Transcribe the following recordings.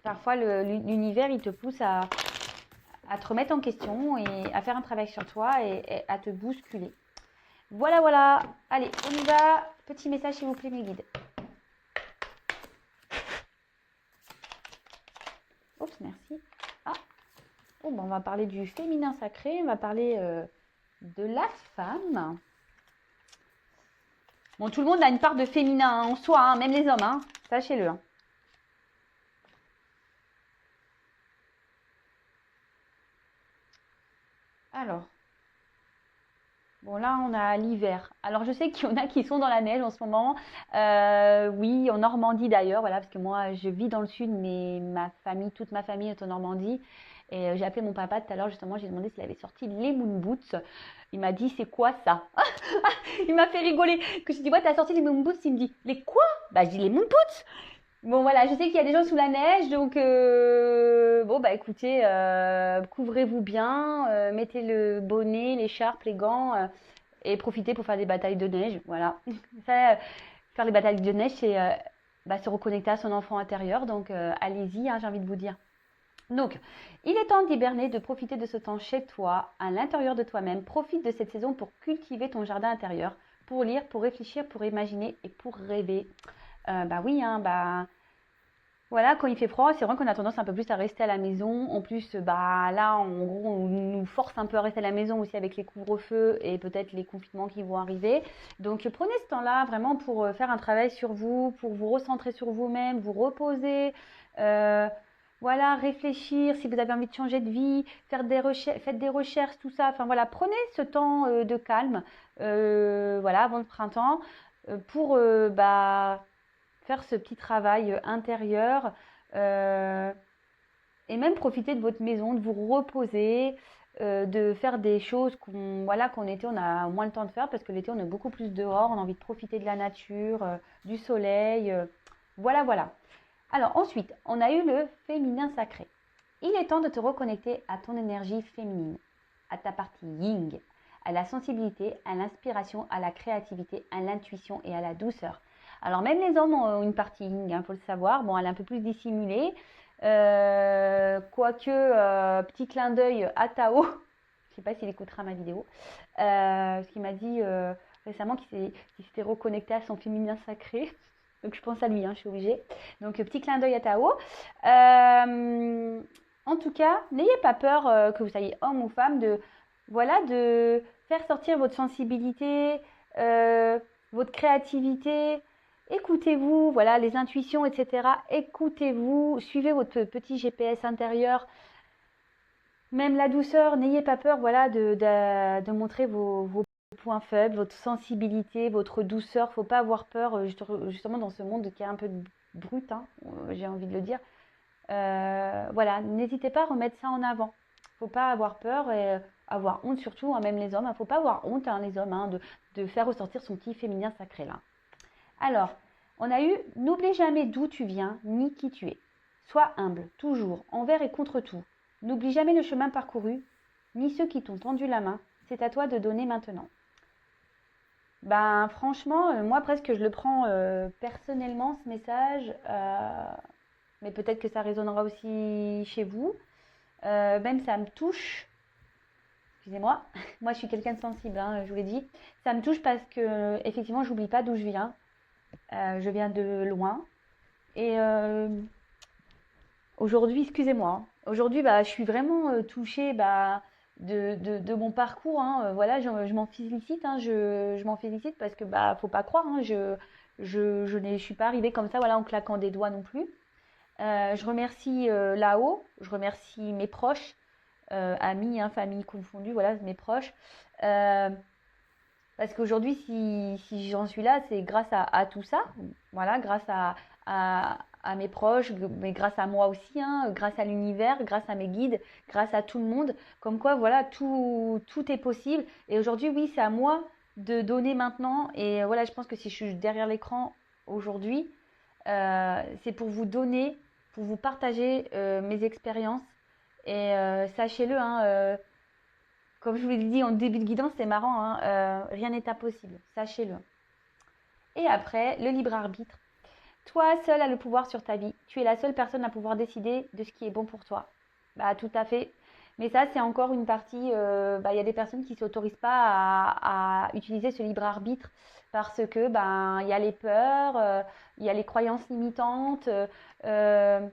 Parfois, l'univers, il te pousse à te remettre en question et à faire un travail sur toi et à te bousculer. Voilà, voilà. Allez, on y va. Petit message, s'il vous plaît, mes guides. Oups, merci. Ah, bon, on va parler du féminin sacré. On va parler de la femme. Bon, tout le monde a une part de féminin en soi, hein, même les hommes, hein, sachez-le. Hein. Alors, bon là on a l'hiver. Alors je sais qu'il y en a qui sont dans la neige en ce moment. Oui, en Normandie d'ailleurs, voilà, parce que moi je vis dans le sud, mais toute ma famille est en Normandie. Et j'ai appelé mon papa tout à l'heure, justement, j'ai demandé s'il avait sorti les moon boots. Il m'a dit, c'est quoi ça? Il m'a fait rigoler. Que je dis, ouais, t'as sorti les moon boots? Il me dit, les quoi? Bah, je dis, les moon boots. Bon, voilà, je sais qu'il y a des gens sous la neige, donc bon, bah écoutez, couvrez-vous bien, mettez le bonnet, l'écharpe, les gants, et profitez pour faire des batailles de neige. Voilà. Ça, faire les batailles de neige, c'est bah, se reconnecter à son enfant intérieur, donc allez-y, hein, j'ai envie de vous dire. Donc, il est temps d'hiberner, de profiter de ce temps chez toi, à l'intérieur de toi-même. Profite de cette saison pour cultiver ton jardin intérieur, pour lire, pour réfléchir, pour imaginer et pour rêver. Bah oui, hein, bah voilà, quand il fait froid, c'est vrai qu'on a tendance un peu plus à rester à la maison. En plus, bah là, en gros, on nous force un peu à rester à la maison aussi avec les couvre-feux et peut-être les confinements qui vont arriver. Donc, prenez ce temps-là vraiment pour faire un travail sur vous, pour vous recentrer sur vous-même, vous reposer. euh, voilà, réfléchir si vous avez envie de changer de vie, faire des recherches, faites des recherches, tout ça. Enfin voilà, prenez ce temps de calme, voilà, avant le printemps, pour bah faire ce petit travail intérieur euh, et même profiter de votre maison, de vous reposer, de faire des choses qu'on été, on a moins le temps de faire parce que l'été on est beaucoup plus dehors, on a envie de profiter de la nature, du soleil, voilà, voilà. Alors ensuite, on a eu le féminin sacré. Il est temps de te reconnecter à ton énergie féminine, à ta partie yin, à la sensibilité, à l'inspiration, à la créativité, à l'intuition et à la douceur. Alors même les hommes ont une partie yin, il faut le savoir. Bon, elle est un peu plus dissimulée. Quoique, petit clin d'œil à Tao, je ne sais pas s'il écoutera ma vidéo, parce qu'il m'a dit récemment qu'il s'était reconnecté à son féminin sacré. Donc je pense à lui, hein, je suis obligée. Donc petit clin d'œil à Tao. En tout cas, n'ayez pas peur que vous soyez homme ou femme de faire sortir votre sensibilité, votre créativité. Écoutez-vous, voilà, les intuitions, etc. Écoutez-vous, suivez votre petit GPS intérieur. Même la douceur, n'ayez pas peur, voilà, de montrer vos points faibles, votre sensibilité, votre douceur. Faut pas avoir peur, justement, dans ce monde qui est un peu brut, hein, j'ai envie de le dire. Voilà, n'hésitez pas à remettre ça en avant. Faut pas avoir peur et avoir honte surtout, hein, même les hommes. Faut pas avoir honte, hein, les hommes, hein, de faire ressortir son petit féminin sacré là. Alors, on a eu n'oublie jamais d'où tu viens ni qui tu es. Sois humble, toujours, envers et contre tout. N'oublie jamais le chemin parcouru, ni ceux qui t'ont tendu la main. C'est à toi de donner maintenant. Ben franchement, moi presque je le prends personnellement ce message, mais peut-être que ça résonnera aussi chez vous. Même ça me touche. Excusez-moi, moi je suis quelqu'un de sensible, hein, je vous l'ai dit. Ça me touche parce que effectivement, j'oublie pas d'où je viens. Je viens de loin. Et aujourd'hui, excusez-moi, hein, aujourd'hui, bah, je suis vraiment touchée bah, de mon parcours. Hein. Voilà, je m'en félicite. Hein, je m'en félicite parce que bah, faut pas croire, hein, je suis pas arrivée comme ça, voilà, en claquant des doigts non plus. Je remercie là-haut, je remercie mes proches, amis, hein, famille confondue, voilà, mes proches. Euh, Parce qu'aujourd'hui, si j'en suis là, c'est grâce à tout ça. Voilà, grâce à mes proches, mais grâce à moi aussi, hein, grâce à l'univers, grâce à mes guides, grâce à tout le monde. Comme quoi, voilà, tout est possible. Et aujourd'hui, oui, c'est à moi de donner maintenant. Et voilà, je pense que si je suis derrière l'écran aujourd'hui, c'est pour vous donner, pour vous partager mes expériences. Et sachez-le, hein, comme je vous l'ai dit en début de guidance, c'est marrant, hein, rien n'est impossible, sachez-le. Et après, le libre arbitre. Toi seul as le pouvoir sur ta vie. Tu es la seule personne à pouvoir décider de ce qui est bon pour toi. Bah, tout à fait. Mais ça, c'est encore une partie. Bah, il y a des personnes qui ne s'autorisent pas à utiliser ce libre arbitre parce que ben, il y a les peurs, il y a les croyances limitantes. Euh,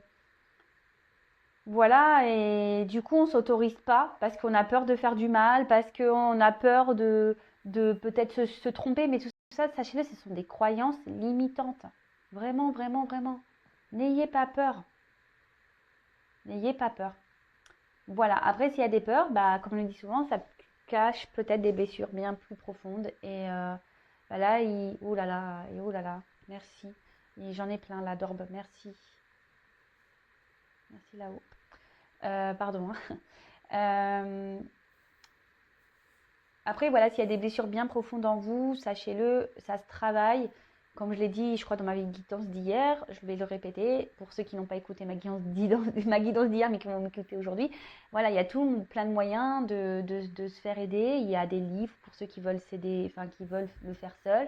voilà, et du coup, on ne s'autorise pas parce qu'on a peur de faire du mal, parce qu'on a peur de peut-être se tromper. Mais tout ça, sachez-le, ce sont des croyances limitantes. Vraiment, vraiment, vraiment. N'ayez pas peur. N'ayez pas peur. Voilà, après, s'il y a des peurs, bah, comme on le dit souvent, ça cache peut-être des blessures bien plus profondes. Et bah là, oh là là, et oh là là, merci. Et j'en ai plein là, d'orbes, merci. Merci là-haut. Pardon. Euh, Après, voilà, s'il y a des blessures bien profondes en vous, sachez-le, ça se travaille. Comme je l'ai dit, je crois, dans ma guidance d'hier, je vais le répéter pour ceux qui n'ont pas écouté ma guidance d'hier, mais qui vont m'écouter aujourd'hui. Voilà, il y a plein de moyens de se faire aider. Il y a des livres pour ceux qui veulent s'aider, enfin, qui veulent le faire seuls.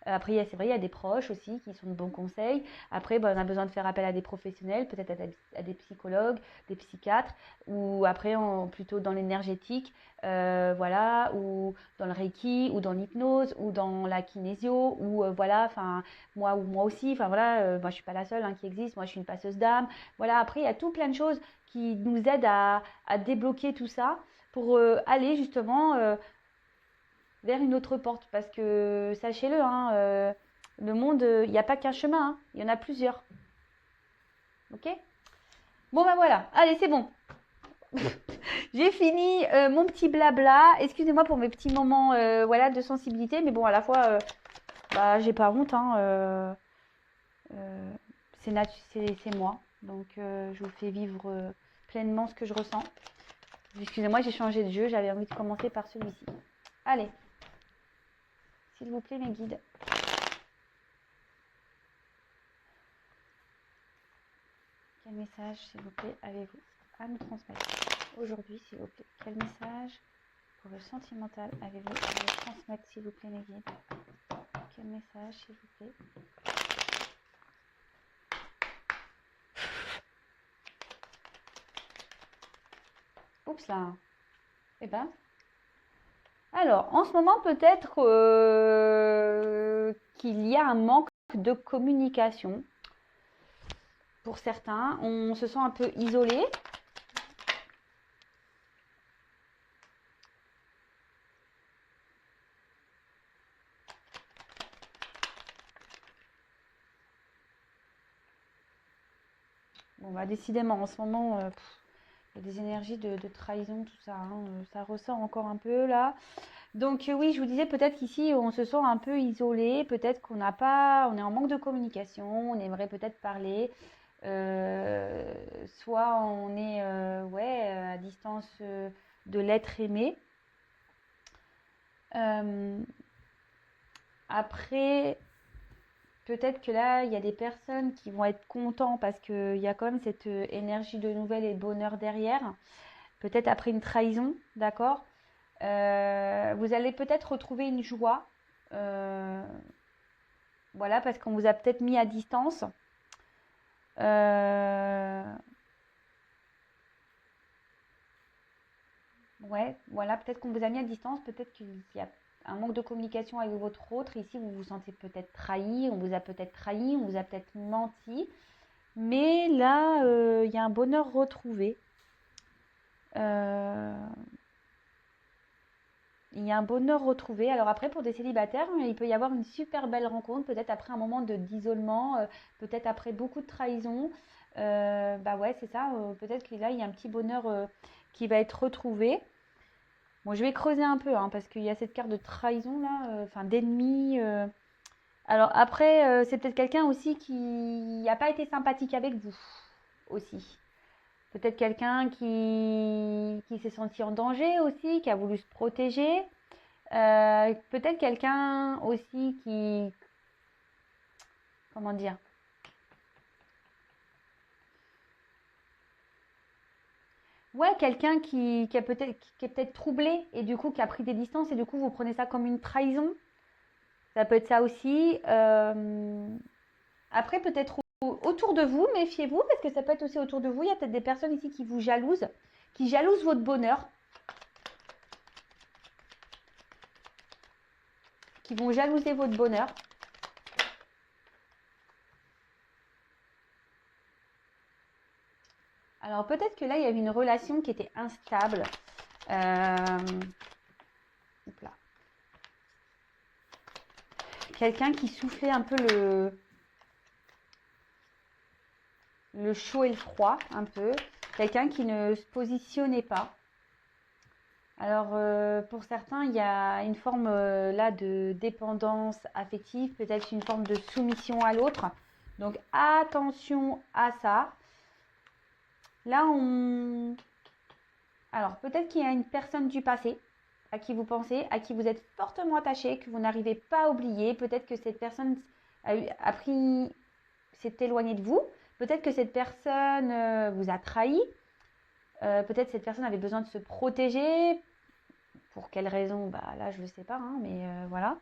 Après, c'est vrai, il y a des proches aussi qui sont de bons conseils. Après, on a besoin de faire appel à des professionnels, peut-être à des psychologues, des psychiatres, ou après, plutôt dans l'énergétique, voilà, ou dans le Reiki, ou dans l'hypnose, ou dans la kinésio, ou voilà, enfin, moi aussi, enfin voilà, moi je suis pas la seule qui existe, moi je suis une passeuse d'âme. Voilà, après, il y a tout plein de choses qui nous aident à débloquer tout ça pour aller justement vers une autre porte. Parce que, sachez-le, le monde, il n'y a pas qu'un chemin, il y en a plusieurs. Ok? Bon, ben voilà, allez, c'est bon. J'ai fini mon petit blabla. Excusez-moi pour mes petits moments voilà, de sensibilité, mais bon, à la fois, bah, j'ai pas honte. C'est moi. Donc, je vous fais vivre pleinement ce que je ressens. Excusez-moi, j'ai changé de jeu. J'avais envie de commencer par celui-ci. Allez, s'il vous plaît, mes guides. Quel message, s'il vous plaît, avez-vous à me transmettre aujourd'hui, s'il vous plaît? Quel message pour le sentimental avez-vous à me transmettre, s'il vous plaît, mes guides? Quel message, s'il vous plaît? Oups là. Eh ben. Alors, en ce moment, peut-être qu'il y a un manque de communication. Pour certains, on se sent un peu isolé. Bon, bah, décidément, en ce moment, il y a des énergies de trahison, tout ça. Ça ressort encore un peu là. Donc oui, je vous disais peut-être qu'ici, on se sent un peu isolé. Peut-être qu'on n'a pas, on est en manque de communication. On aimerait peut-être parler. Soit on est à distance de l'être aimé. Après, peut-être que là, il y a des personnes qui vont être contents parce qu'il y a quand même cette énergie de nouvelle et de bonheur derrière. Peut-être après une trahison, d'accord. Vous allez peut-être retrouver une joie. Voilà, parce qu'on vous a peut-être mis à distance. Ouais, voilà, peut-être qu'on vous a mis à distance, peut-être qu'il y a un manque de communication avec votre autre. Ici, vous vous sentez peut-être trahi, on vous a peut-être trahi, on vous a peut-être menti. Mais là, il y a un bonheur retrouvé. Euh, il y a un bonheur retrouvé. Alors après, pour des célibataires, il peut y avoir une super belle rencontre, peut-être après un moment d'isolement, peut-être après beaucoup de trahison. Bah ouais, c'est ça. Peut-être que là, il y a un petit bonheur qui va être retrouvé. Bon, je vais creuser un peu, parce qu'il y a cette carte de trahison là, enfin d'ennemi. Alors après, c'est peut-être quelqu'un aussi qui n'a pas été sympathique avec vous aussi. Peut-être quelqu'un qui s'est senti en danger aussi, qui a voulu se protéger. Peut-être quelqu'un aussi qui, comment dire, ouais, quelqu'un qui est peut-être troublé et du coup qui a pris des distances et du coup vous prenez ça comme une trahison. Ça peut être ça aussi. Après, peut-être autour de vous, méfiez-vous, parce que ça peut être aussi autour de vous. Il y a peut-être des personnes ici qui vous jalousent, qui jalousent votre bonheur, qui vont jalouser votre bonheur. Alors, peut-être que là, il y avait une relation qui était instable. Hop là. Quelqu'un qui soufflait un peu le chaud et le froid, un peu. Quelqu'un qui ne se positionnait pas. Alors, pour certains, il y a une forme là de dépendance affective, peut-être une forme de soumission à l'autre. Donc, attention à ça. Là, alors, peut-être qu'il y a une personne du passé à qui vous pensez, à qui vous êtes fortement attaché, que vous n'arrivez pas à oublier. Peut-être que cette personne s'est éloignée de vous. Peut-être que cette personne vous a trahi. Peut-être que cette personne avait besoin de se protéger. Pour quelle raison? Bah, là, je ne sais pas, hein, mais voilà.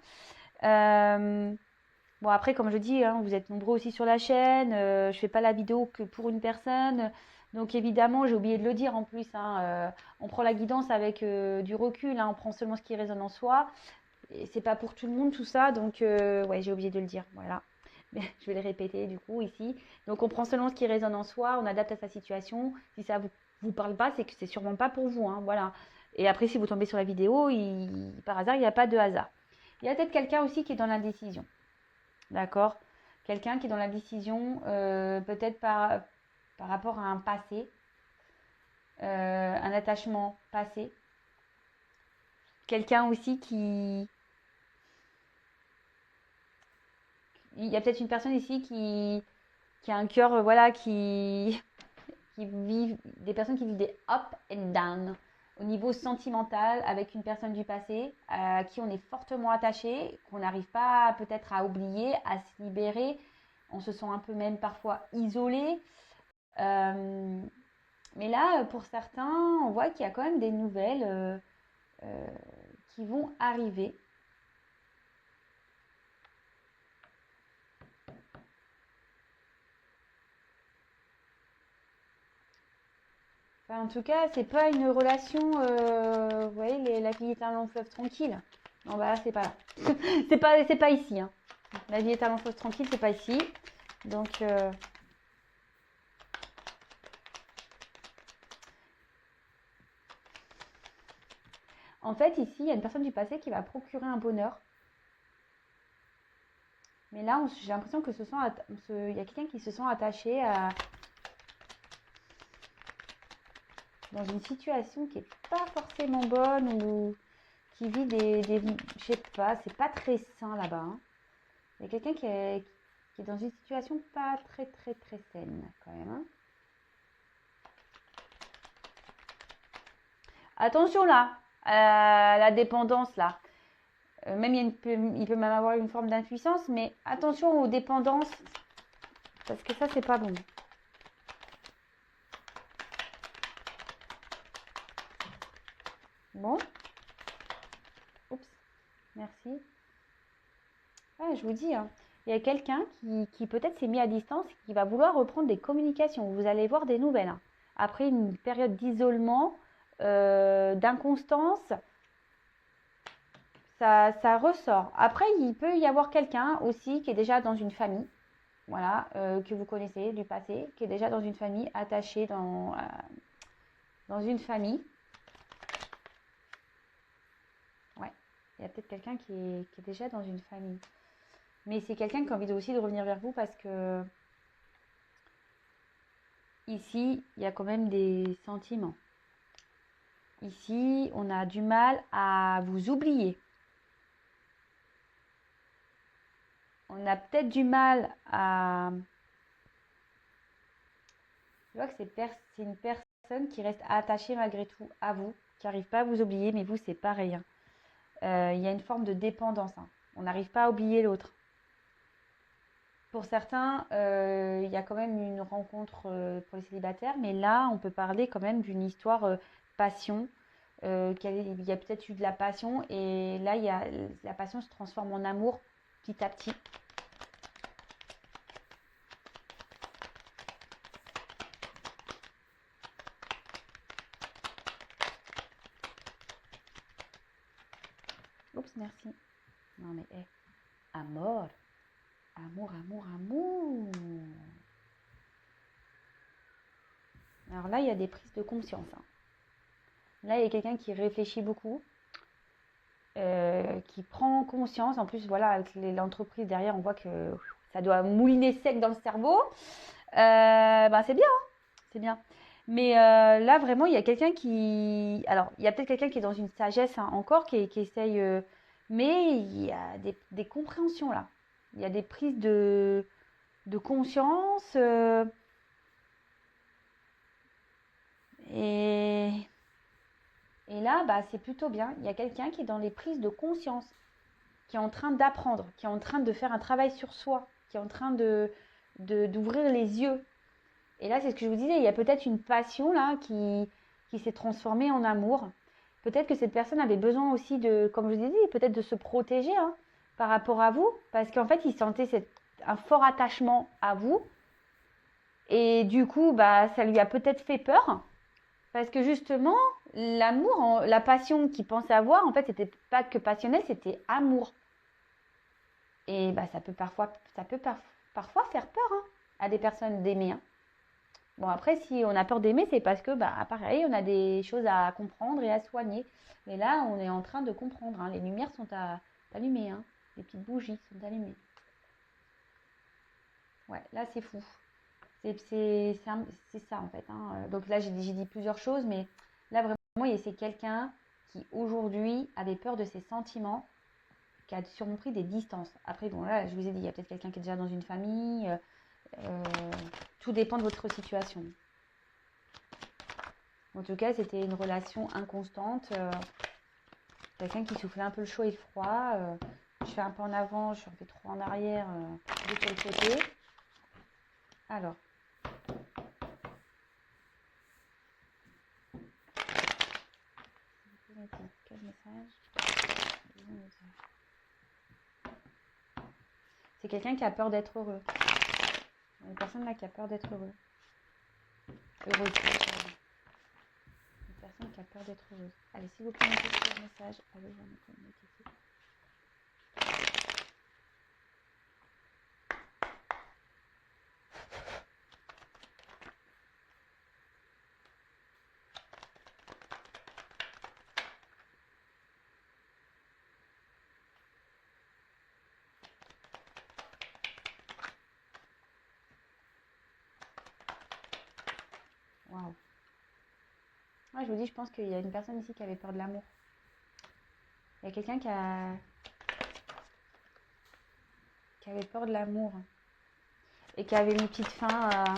Bon, après, comme je dis, hein, vous êtes nombreux aussi sur la chaîne. Je ne fais pas la vidéo que pour une personne. Donc, évidemment, j'ai oublié de le dire en plus. Hein, on prend la guidance avec du recul. Hein, on prend seulement ce qui résonne en soi. Et c'est pas pour tout le monde tout ça. Donc, ouais, j'ai oublié de le dire. Voilà. Mais je vais le répéter du coup ici. Donc, on prend seulement ce qui résonne en soi. On adapte à sa situation. Si ça vous parle pas, c'est que c'est sûrement pas pour vous. Hein, voilà. Et après, si vous tombez sur la vidéo, par hasard, il n'y a pas de hasard. Il y a peut-être quelqu'un aussi qui est dans l'indécision. D'accord? Quelqu'un qui est dans l'indécision, peut-être par rapport à un passé, un attachement passé. Quelqu'un aussi il y a peut-être une personne ici qui a un cœur, voilà, qui vivent, des personnes qui vivent des up and down au niveau sentimental avec une personne du passé à qui on est fortement attaché, qu'on n'arrive pas peut-être à oublier, à se libérer. On se sent un peu même parfois isolé. Mais là, pour certains, on voit qu'il y a quand même des nouvelles qui vont arriver. Enfin, en tout cas, c'est pas une relation. Vous voyez, la vie est un long fleuve tranquille. Non, bah là, c'est pas là. c'est pas ici. Hein. La vie est un long fleuve tranquille, c'est pas ici. Donc, en fait, ici, il y a une personne du passé qui va procurer un bonheur. Mais là, j'ai l'impression que il y a quelqu'un qui se sent attaché dans une situation qui n'est pas forcément bonne ou qui vit je sais pas, c'est pas très sain là-bas. Hein. Il y a quelqu'un qui est dans une situation pas très très très saine quand même. Hein. Attention là, à la dépendance là. Même il peut même avoir une forme d'impuissance, mais attention aux dépendances, parce que ça c'est pas bon. Bon. Oups, merci. Ouais, je vous dis, hein, il y a quelqu'un qui peut-être s'est mis à distance, qui va vouloir reprendre des communications. Vous allez voir des nouvelles. Hein. Après une période d'isolement, d'inconstance, ça ressort. Après, il peut y avoir quelqu'un aussi qui est déjà dans une famille, voilà, que vous connaissez du passé, qui est déjà dans une famille, attaché dans une famille. Ouais, il y a peut-être quelqu'un qui est déjà dans une famille. Mais c'est quelqu'un qui a envie aussi de revenir vers vous parce que ici, il y a quand même des sentiments. Ici, on a du mal à vous oublier. On a peut-être du mal à... Je vois que c'est une personne qui reste attachée malgré tout à vous, qui n'arrive pas à vous oublier, mais vous, c'est pareil. Hein. Il y a une forme de dépendance. Hein. On n'arrive pas à oublier l'autre. Pour certains, il y a quand même une rencontre pour les célibataires, mais là, on peut parler quand même d'une histoire passion. Il y a peut-être eu de la passion, et là, la passion se transforme en amour petit à petit. Oups, merci. Non mais, amour. Amour, amour, amour. Alors là, il y a des prises de conscience. Hein. Là, il y a quelqu'un qui réfléchit beaucoup, qui prend conscience. En plus, voilà, avec l'entreprise derrière, on voit que ça doit mouliner sec dans le cerveau. C'est bien, hein, c'est bien. Mais là, vraiment, il y a quelqu'un qui... Alors, il y a peut-être quelqu'un qui est dans une sagesse hein, encore, qui essaye... mais il y a des compréhensions là. Il y a des prises de conscience. Et là, c'est plutôt bien. Il y a quelqu'un qui est dans les prises de conscience, qui est en train d'apprendre, qui est en train de faire un travail sur soi, qui est en train d'ouvrir les yeux. Et là, c'est ce que je vous disais, il y a peut-être une passion là qui s'est transformée en amour. Peut-être que cette personne avait besoin aussi de, comme je vous ai dit, peut-être de se protéger hein, par rapport à vous, parce qu'en fait, il sentait un fort attachement à vous. Et du coup, ça lui a peut-être fait peur. Parce que justement, l'amour, la passion qu'il pensait avoir, en fait, c'était pas que passionnel, c'était amour. Et ça peut parfois faire peur hein, à des personnes d'aimer. Hein. Bon, après, si on a peur d'aimer, c'est parce que, pareil, on a des choses à comprendre et à soigner. Mais là, on est en train de comprendre. Hein. Les lumières sont allumées. Hein. Les petites bougies sont allumées. Ouais, là, c'est fou. C'est ça, en fait. Hein. Donc là, j'ai dit plusieurs choses, mais là, vraiment, c'est quelqu'un qui, aujourd'hui, avait peur de ses sentiments, qui a sûrement pris des distances. Après, bon, là, je vous ai dit, il y a peut-être quelqu'un qui est déjà dans une famille. Tout dépend de votre situation. En tout cas, c'était une relation inconstante. Quelqu'un qui soufflait un peu le chaud et le froid. Je fais un peu en avant, je fais un peu trop en arrière, deux sur le côté. Alors. Quel message? C'est quelqu'un qui a peur d'être heureux. Une personne là qui a peur d'être heureux. Heureuse. Une personne qui a peur d'être heureuse. Allez, s'il vous plaît, mettez ce message. Allez, j'en ai communiqué ici. Waouh. Ouais, je vous dis, je pense qu'il y a une personne ici qui avait peur de l'amour. Il y a quelqu'un qui avait peur de l'amour et qui avait mis petite fin à...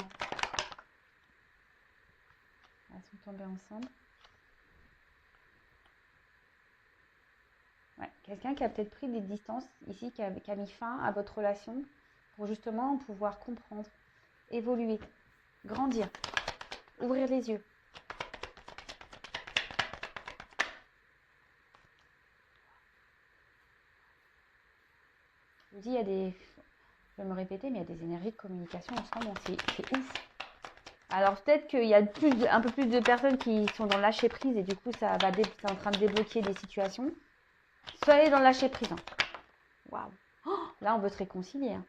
Elles sont tombées ensemble. Ouais, quelqu'un qui a peut-être pris des distances ici, qui a mis fin à votre relation pour justement pouvoir comprendre, évoluer, grandir, ouvrir les yeux. Je vous dis, il y a des... Je vais me répéter, mais il y a des énergies de communication ensemble, c'est ouf. Alors peut-être qu'il y a un peu plus de personnes qui sont dans le lâcher prise et du coup c'est en train de débloquer des situations. Soyez dans le lâcher prise. Hein. Waouh. Oh, là on veut se réconcilier. Hein.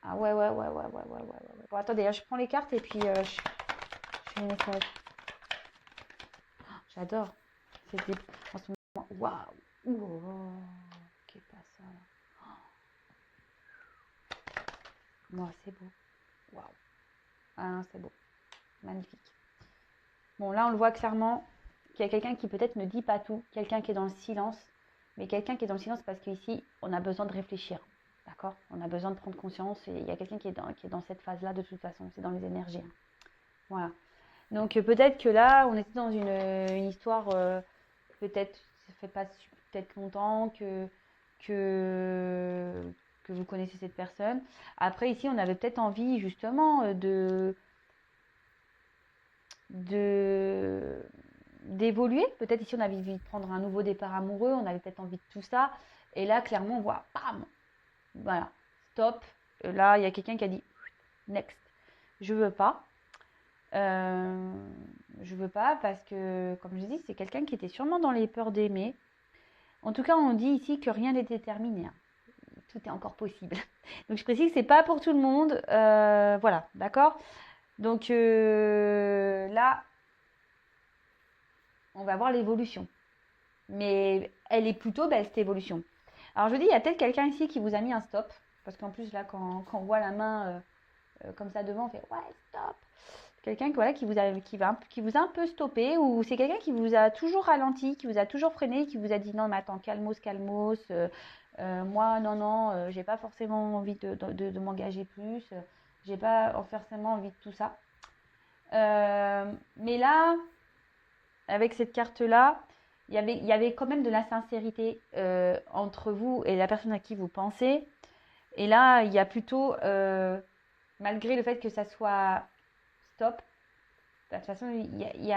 Ah ouais. Bon attendez, je prends les cartes et puis je fais les messages. Oh, j'adore. C'était en ce moment. Waouh. Oh, qu'est pas ça là. Oh. Moi c'est beau. Waouh. Ah non, c'est beau. Magnifique. Bon, là, on le voit clairement qu'il y a quelqu'un qui peut-être ne dit pas tout, quelqu'un qui est dans le silence, mais quelqu'un qui est dans le silence parce qu'ici, on a besoin de réfléchir, d'accord? On a besoin de prendre conscience et il y a quelqu'un qui est dans cette phase-là de toute façon, c'est dans les énergies. Hein. Voilà. Donc, peut-être que là, on était dans une histoire, peut-être, ça fait pas peut-être longtemps que vous connaissez cette personne. Après, ici, on avait peut-être envie, justement, d'évoluer. Peut-être ici on avait envie de prendre un nouveau départ amoureux, on avait peut-être envie de tout ça. Et là clairement on voit, bam, voilà, stop. Là il y a quelqu'un qui a dit next. Je veux pas. Je veux pas parce que comme je dis c'est quelqu'un qui était sûrement dans les peurs d'aimer. En tout cas, on dit ici que rien n'est déterminé, hein. Tout est encore possible. Donc je précise que c'est pas pour tout le monde. Voilà, d'accord. Donc là, on va voir l'évolution. Mais elle est plutôt belle, cette évolution. Alors je dis, il y a peut-être quelqu'un ici qui vous a mis un stop. Parce qu'en plus, là, quand on voit la main comme ça devant, on fait ouais, stop. Quelqu'un voilà, qui vous a un peu stoppé, ou c'est quelqu'un qui vous a toujours ralenti, qui vous a toujours freiné, qui vous a dit non, mais attends, calmos, calmos. Moi, non, j'ai pas forcément envie de m'engager plus. J'ai pas forcément envie de tout ça. Mais là, avec cette carte-là, il y avait quand même de la sincérité entre vous et la personne à qui vous pensez. Et là, il y a plutôt, malgré le fait que ça soit stop, de toute façon, là, il y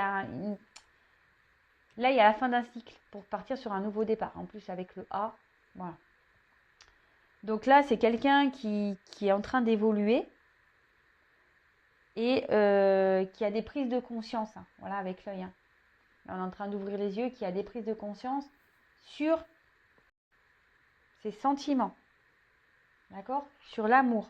a la fin d'un cycle pour partir sur un nouveau départ. En plus, avec le A, voilà. Donc là, c'est quelqu'un qui est en train d'évoluer et qui a des prises de conscience, hein, voilà, avec l'œil. Hein. Là, on est en train d'ouvrir les yeux, qui a des prises de conscience sur ses sentiments, d'accord, sur l'amour.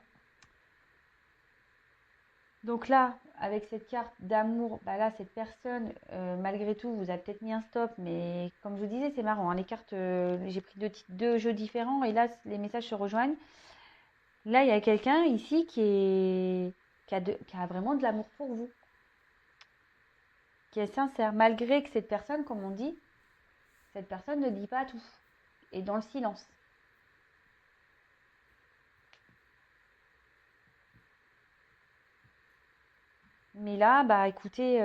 Donc là, avec cette carte d'amour, bah là, cette personne, malgré tout, vous a peut-être mis un stop, mais comme je vous disais, c'est marrant, hein, les cartes, j'ai pris deux jeux différents, et là, les messages se rejoignent. Là, il y a quelqu'un ici qui a vraiment de l'amour pour vous, qui est sincère, malgré que cette personne, comme on dit, cette personne ne dit pas tout, et dans le silence. Mais là, bah écoutez,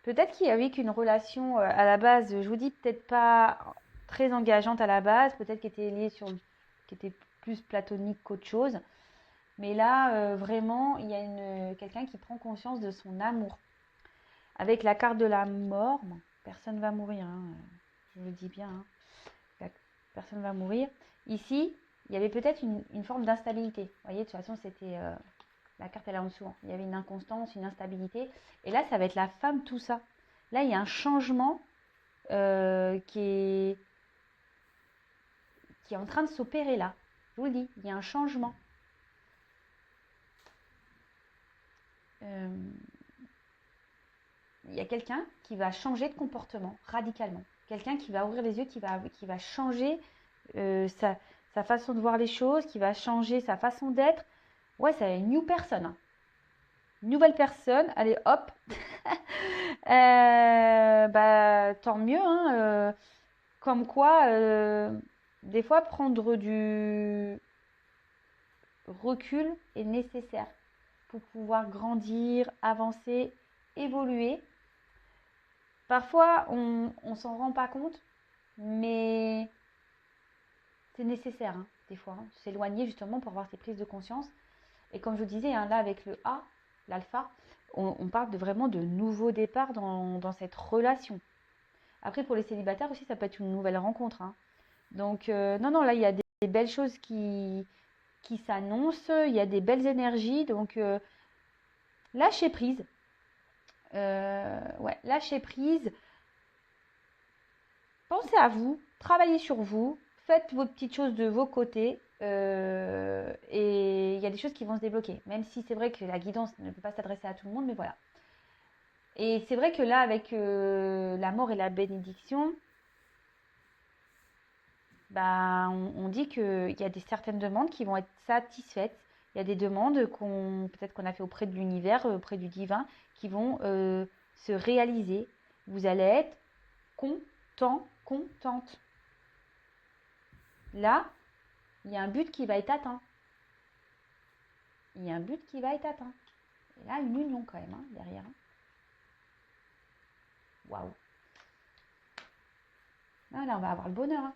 peut-être qu'il y avait qu'une relation à la base, je vous dis peut-être pas très engageante à la base, peut-être qui était liée qui était plus platonique qu'autre chose. Mais là, vraiment, il y a quelqu'un qui prend conscience de son amour. Avec la carte de la mort, bon, personne ne va mourir, hein, je le dis bien, hein, personne ne va mourir. Ici, il y avait peut-être une forme d'instabilité. Vous voyez, de toute façon, c'était la carte elle est en dessous. Hein. Il y avait une inconstance, une instabilité. Et là, ça va être la femme, tout ça. Là, il y a un changement qui est en train de s'opérer là. Je vous le dis, il y a un changement. Il y a quelqu'un qui va changer de comportement radicalement. Quelqu'un qui va ouvrir les yeux, qui va changer sa façon de voir les choses, qui va changer sa façon d'être. Ouais, c'est une new personne. Hein. Nouvelle personne, allez hop. Bah, tant mieux. Hein, comme quoi, des fois, prendre du recul est nécessaire pour pouvoir grandir, avancer, évoluer. Parfois, on s'en rend pas compte, mais c'est nécessaire, hein, des fois, hein, s'éloigner justement pour avoir ces prises de conscience. Et comme je vous disais, hein, là, avec le A, l'alpha, on parle vraiment de nouveaux départs dans cette relation. Après, pour les célibataires aussi, ça peut être une nouvelle rencontre. Hein. Donc, non, là, il y a des belles choses qui s'annoncent, il y a des belles énergies. Donc, lâchez prise. Ouais, lâchez prise. Pensez à vous, travaillez sur vous, faites vos petites choses de vos côtés. Et il y a des choses qui vont se débloquer. Même si c'est vrai que la guidance ne peut pas s'adresser à tout le monde, mais voilà. Et c'est vrai que là, avec la mort et la bénédiction, bah, on dit qu'il y a certaines demandes qui vont être satisfaites. Il y a des demandes peut-être qu'on a fait auprès de l'univers, auprès du divin, qui vont se réaliser. Vous allez être content, contente. Là, il y a un but qui va être atteint. Il y a un but qui va être atteint. Et là, une union quand même, hein, derrière. Waouh. Là, on va avoir le bonheur. Hein.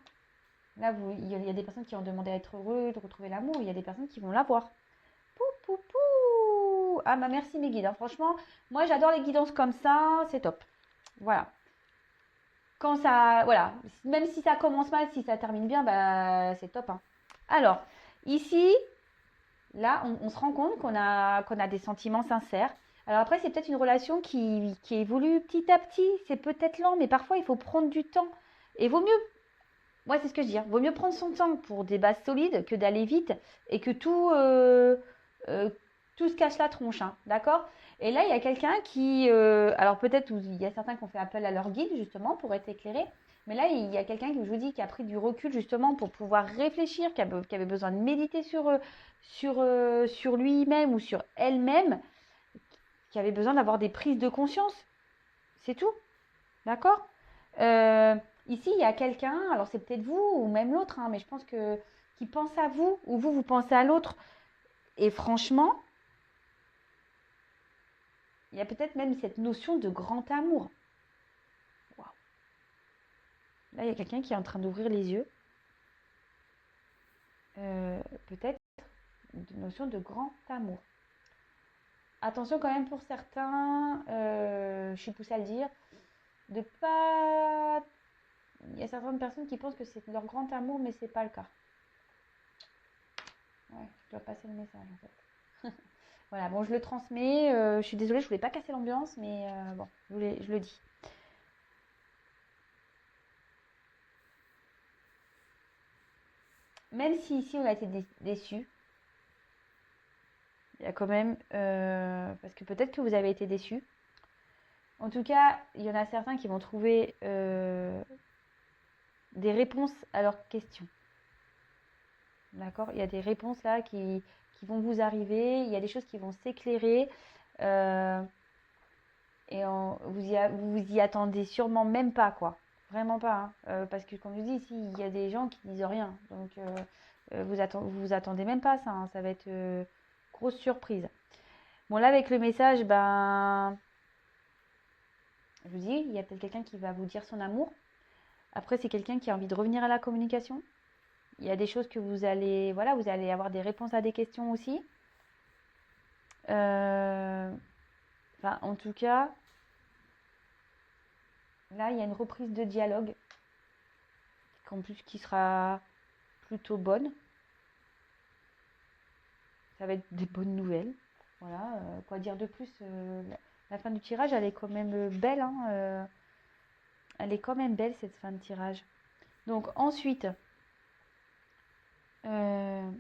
Là, il y a des personnes qui ont demandé à être heureux, de retrouver l'amour. Il y a des personnes qui vont l'avoir. Pou, pou, pou. Ah, bah merci mes guides. Hein. Franchement, moi, j'adore les guidances comme ça. C'est top. Voilà. Quand ça... Voilà. Même si ça commence mal, si ça termine bien, bah c'est top. Hein. Alors, ici... Là, on se rend compte qu'on a des sentiments sincères. Alors après, c'est peut-être une relation qui évolue petit à petit. C'est peut-être lent, mais parfois, il faut prendre du temps. Et vaut mieux Moi, c'est ce que je dis, hein. Vaut mieux prendre son temps pour des bases solides que d'aller vite et que euh, tout se cache la tronche, hein, d'accord? Et là, il y a quelqu'un qui, alors peut-être il y a certains qui ont fait appel à leur guide justement pour être éclairés, mais là, il y a quelqu'un qui, je vous dis, qui a pris du recul justement pour pouvoir réfléchir, qui avait besoin de méditer sur lui-même ou sur elle-même, qui avait besoin d'avoir des prises de conscience. C'est tout. D'accord? Euh, Ici, il y a quelqu'un, alors c'est peut-être vous ou même l'autre, hein, mais je pense que qui pense à vous ou vous pensez à l'autre. Et franchement, il y a peut-être même cette notion de grand amour. Waouh. Là, il y a quelqu'un qui est en train d'ouvrir les yeux. Peut-être une notion de grand amour. Attention quand même pour certains, je suis poussée à le dire, de pas. Il y a certaines personnes qui pensent que c'est leur grand amour, mais c'est pas le cas. Ouais, je dois passer le message en fait. Voilà, bon, je le transmets. Je suis désolée, je voulais pas casser l'ambiance, mais bon, je le dis. Même si ici on a été déçus, il y a quand même. Parce que peut-être que vous avez été déçus. En tout cas, il y en a certains qui vont trouver des réponses à leurs questions. D'accord? Il y a des réponses là qui vont vous arriver. Il y a des choses qui vont s'éclairer. Euh, et vous y attendez sûrement même pas, quoi. Vraiment pas, hein. Parce que comme je dis, ici, il y a des gens qui disent rien. Donc, vous attendez même pas ça, hein. Ça va être grosse surprise. Bon, là, avec le message, ben, je vous dis, il y a peut-être quelqu'un qui va vous dire son amour. Après, c'est quelqu'un qui a envie de revenir à la communication. Il y a des choses que voilà, vous allez avoir des réponses à des questions aussi. Enfin, en tout cas, là, il y a une reprise de dialogue, en plus qui sera plutôt bonne. Ça va être des bonnes nouvelles. Voilà, quoi dire de plus, la fin du tirage, elle est quand même belle, hein, elle est quand même belle cette fin de tirage. Donc ensuite, euh,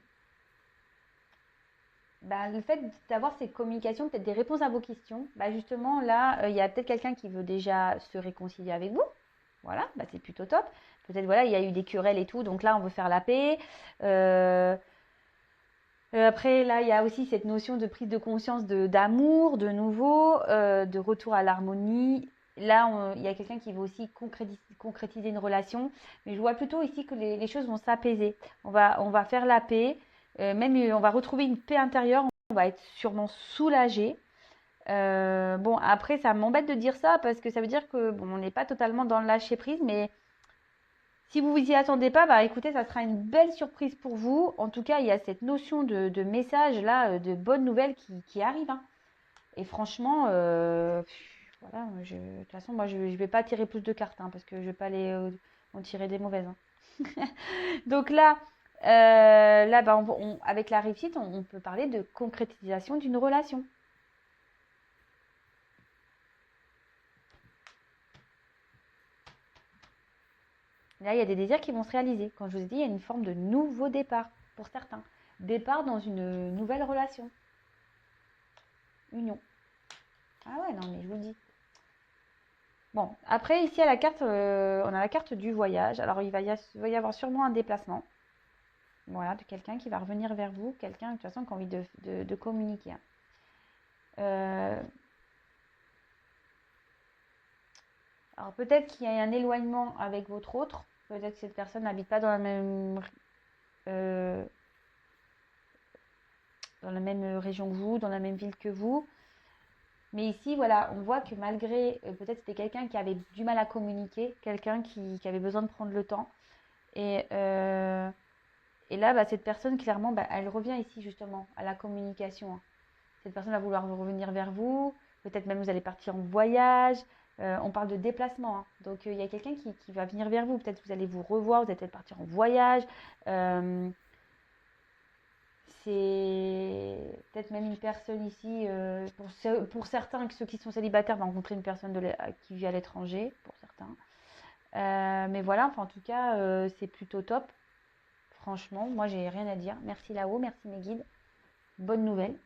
bah, le fait d'avoir ces communications, peut-être des réponses à vos questions, bah, justement là, il y a peut-être quelqu'un qui veut déjà se réconcilier avec vous. Voilà, bah, c'est plutôt top. Peut-être voilà, il y a eu des querelles et tout, donc là on veut faire la paix. Après, là, il y a aussi cette notion de prise de conscience d'amour, de nouveau, de retour à l'harmonie. Là, il y a quelqu'un qui veut aussi concrétiser une relation. Mais je vois plutôt ici que les choses vont s'apaiser. On va faire la paix. Même, on va retrouver une paix intérieure. On va être sûrement soulagé. Bon, après, ça m'embête de dire ça parce que ça veut dire que bon, on n'est pas totalement dans le lâcher prise, mais si vous vous y attendez pas, bah écoutez, ça sera une belle surprise pour vous. En tout cas, il y a cette notion de message là, de bonnes nouvelles qui arrive, hein. Et franchement, voilà, de toute façon, moi, je ne vais pas tirer plus de cartes, hein, parce que je vais pas les en tirer des mauvaises, hein. Donc là, bah, avec la réussite, on peut parler de concrétisation d'une relation. Là, il y a des désirs qui vont se réaliser. Quand je vous ai dit, il y a une forme de nouveau départ pour certains. Départ dans une nouvelle relation. Union. Ah ouais, non, mais je vous le dis. Bon, après, ici, à la carte, on a la carte du voyage. Alors, va y avoir sûrement un déplacement. Voilà, de quelqu'un qui va revenir vers vous. Quelqu'un, de toute façon, qui a envie de communiquer, hein. Euh, alors, peut-être qu'il y a un éloignement avec votre autre. Peut-être que cette personne n'habite pas euh, dans la même région que vous, dans la même ville que vous. Mais ici, voilà, on voit que malgré, peut-être c'était quelqu'un qui avait du mal à communiquer, quelqu'un qui avait besoin de prendre le temps. Et, euh, et là, bah, cette personne, clairement, bah, elle revient ici justement à la communication, hein. Cette personne va vouloir revenir vers vous. Peut-être même vous allez partir en voyage. On parle de déplacement, hein. Donc il y a quelqu'un qui va venir vers vous. Peut-être vous allez vous revoir, vous allez peut-être partir en voyage. Euh, c'est peut-être même une personne ici, pour certains, ceux qui sont célibataires, vont rencontrer une personne qui vit à l'étranger, pour certains. Mais voilà, enfin, en tout cas, c'est plutôt top. Franchement, moi, j'ai rien à dire. Merci là-haut, merci mes guides. Bonne nouvelle.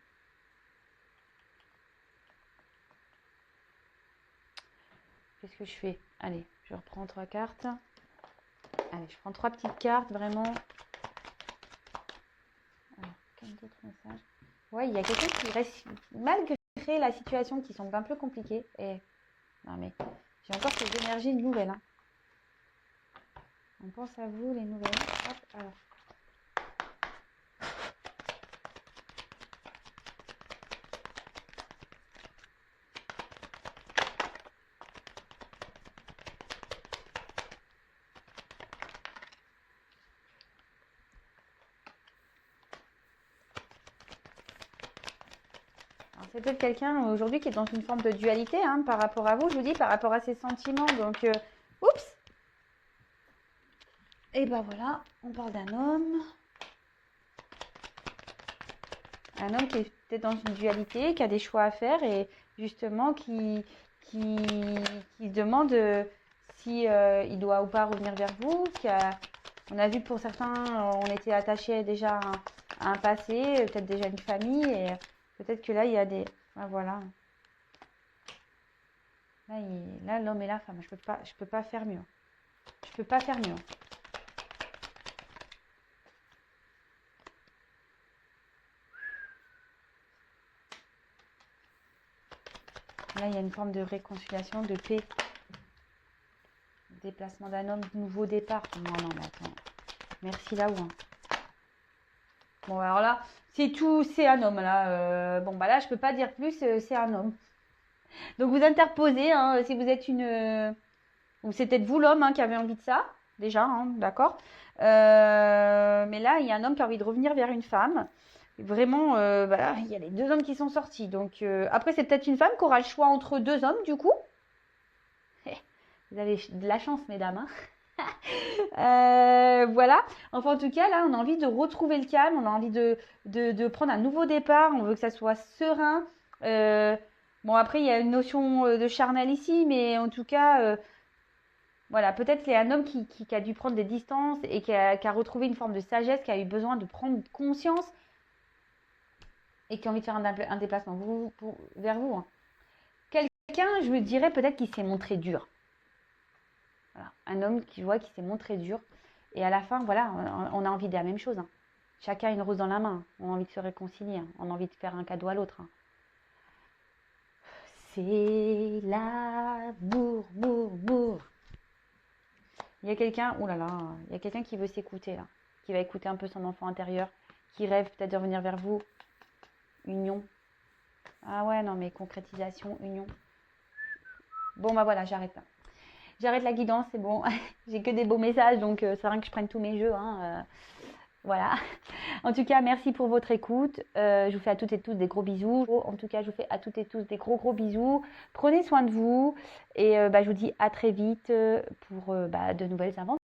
Qu'est-ce que je fais? Allez, je reprends 3 cartes. Allez, je prends 3 petites cartes, vraiment. Alors, quel autre message? Ouais, il y a quelqu'un qui reste, malgré la situation qui semble un peu compliquée. Et non, mais j'ai encore ces énergies nouvelles. Hein. On pense à vous, les nouvelles. Hop, alors. C'est peut-être quelqu'un aujourd'hui qui est dans une forme de dualité hein, par rapport à vous, je vous dis, par rapport à ses sentiments. Donc, oups! Et ben voilà, on parle d'un homme. Un homme qui est peut-être dans une dualité, qui a des choix à faire et justement qui se demande si il doit ou pas revenir vers vous. On a vu que pour certains, on était attachés déjà à un passé, peut-être déjà une famille et peut-être que là, il y a des... Ah, voilà. Là, l'homme et la femme, je peux pas faire mieux. Je peux pas faire mieux. Là, il y a une forme de réconciliation, de paix. Déplacement d'un homme, nouveau départ. Non, non, mais attends. Merci là-haut. Hein. Bon, alors là, c'est tout, c'est un homme là. Bon, bah là, je peux pas dire plus, c'est un homme. Donc vous interposez, hein, si vous êtes une... ou c'est peut-être vous l'homme hein, qui avait envie de ça, déjà, hein, d'accord. Mais là, il y a un homme qui a envie de revenir vers une femme. Vraiment, voilà, il y a les deux hommes qui sont sortis. Donc après, c'est peut-être une femme qui aura le choix entre deux hommes, du coup. Vous avez de la chance, mesdames. Hein. Voilà. Enfin, en tout cas, là, on a envie de retrouver le calme. On a envie de prendre un nouveau départ. On veut que ça soit serein. Bon, après, il y a une notion de charnel ici, mais en tout cas, voilà, peut-être qu'il y a un homme qui a dû prendre des distances et qui a retrouvé une forme de sagesse, qui a eu besoin de prendre conscience et qui a envie de faire un déplacement vers vous. Hein. Quelqu'un, je me dirais peut-être qu'il s'est montré dur. Voilà. Un homme qui voit qui s'est montré dur. Et à la fin, voilà, on a envie de la même chose. Hein. Chacun a une rose dans la main. On a envie de se réconcilier. Hein. On a envie de faire un cadeau à l'autre. Hein. C'est l'amour, bourg. Il y a quelqu'un, oh là là, il y a quelqu'un qui veut s'écouter là. Qui va écouter un peu son enfant intérieur. Qui rêve peut-être de revenir vers vous. Union. Ah ouais, non mais concrétisation, union. Bon bah voilà, j'arrête là. J'arrête la guidance, c'est bon. J'ai que des beaux messages, donc c'est rien que je prenne tous mes jeux. Hein, voilà. En tout cas, merci pour votre écoute. Je vous fais à toutes et tous des gros bisous. En tout cas, je vous fais à toutes et tous des gros bisous. Prenez soin de vous. Et je vous dis à très vite pour de nouvelles aventures.